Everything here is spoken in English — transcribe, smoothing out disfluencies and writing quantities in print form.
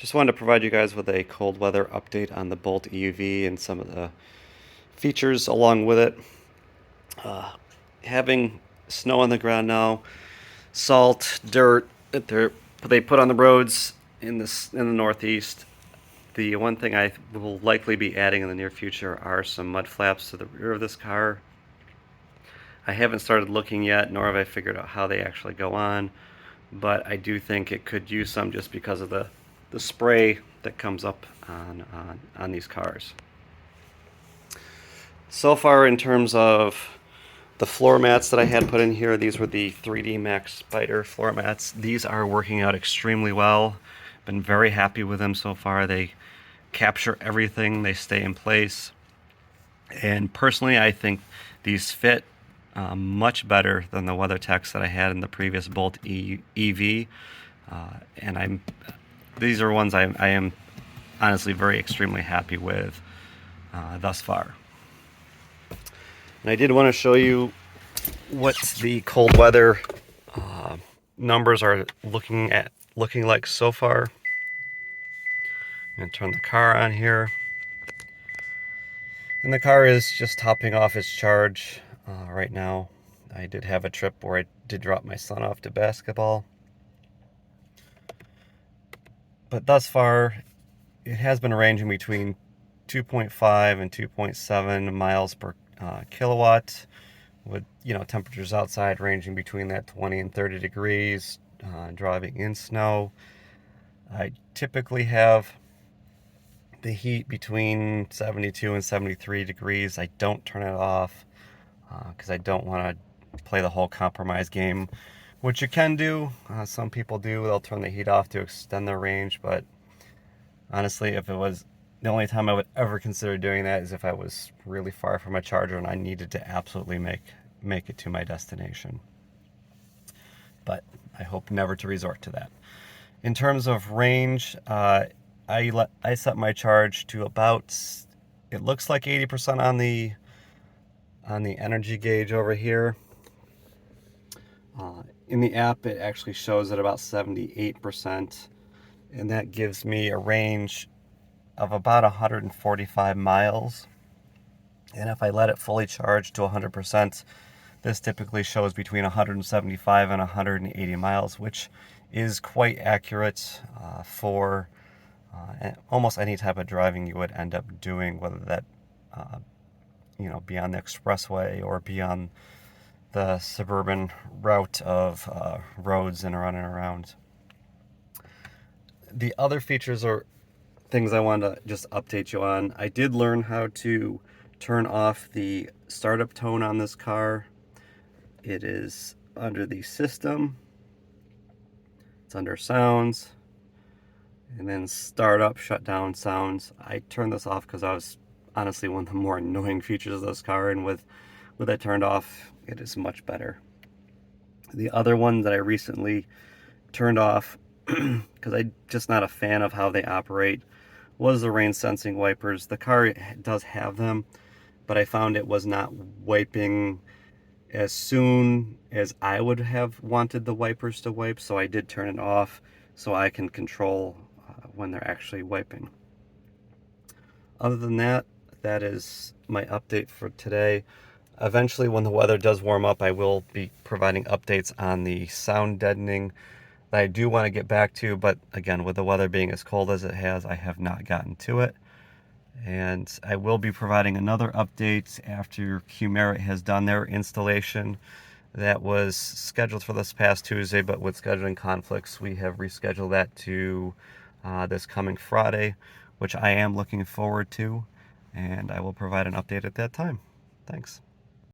Just wanted to provide you guys with a cold weather update on the Bolt EUV and some of the features along with it. Uh, Having snow on the ground now, salt, dirt that they put on the roads in the Northeast. The one thing I will likely be adding in the near future are some mud flaps to the rear of this car. I haven't started looking yet, nor have I figured out how they actually go on, but I do think it could use some just because of the spray that comes up on these cars. So far, in terms of the floor mats that I had put in here, these were the 3D Max Spider floor mats. These are working out extremely well. Been very happy with them so far. They capture everything, they stay in place. And personally, I think these fit much better than the WeatherTechs that I had in the previous Bolt EV. And these are ones I am honestly extremely happy with thus far. And I did want to show you what the cold weather numbers are looking like so far. I'm going to turn the car on here. And the car is just topping off its charge right now. I did have a trip where I did drop my son off to basketball. But thus far, it has been ranging between 2.5 and 2.7 miles per kilowatt, with temperatures outside ranging between that 20 and 30 degrees, driving in snow. I typically have the heat between 72 and 73 degrees. I don't turn it off because I don't want to play the whole compromise game, which you can do. Some people do. They'll turn the heat off to extend their range, but honestly, if it was the only time I would ever consider doing that is if I was really far from a charger and I needed to absolutely make it to my destination. But I hope never to resort to that. In terms of range, I set my charge to about, it looks like 80% on the energy gauge over here. In the app, it actually shows at about 78%, and that gives me a range of about 145 miles. And if I let it fully charge to 100%, this typically shows between 175 and 180 miles, which is quite accurate for almost any type of driving you would end up doing, whether that be on the expressway or be on the suburban route of roads and running around. The other features are things I wanted to just update you on. I did learn how to turn off the startup tone on this car. It is under the system, it's under sounds, and then startup, shutdown sounds. I turned this off because I was honestly one of the more annoying features of this car, and with that turned off, it is much better. The other one that I recently turned off because I'm just not a fan of how they operate was the rain sensing wipers. The car does have them, but I found it was not wiping as soon as I would have wanted the wipers to wipe, so I did turn it off so I can control when they're actually wiping. Other than that, that is my update for today. Eventually, when the weather does warm up, I will be providing updates on the sound deadening that I do want to get back to, but again, with the weather being as cold as it has, I have not gotten to it. And I will be providing another update after Qmerit has done their installation. That was scheduled for this past Tuesday, but with scheduling conflicts, we have rescheduled that to this coming Friday, which I am looking forward to, and I will provide an update at that time. Thanks.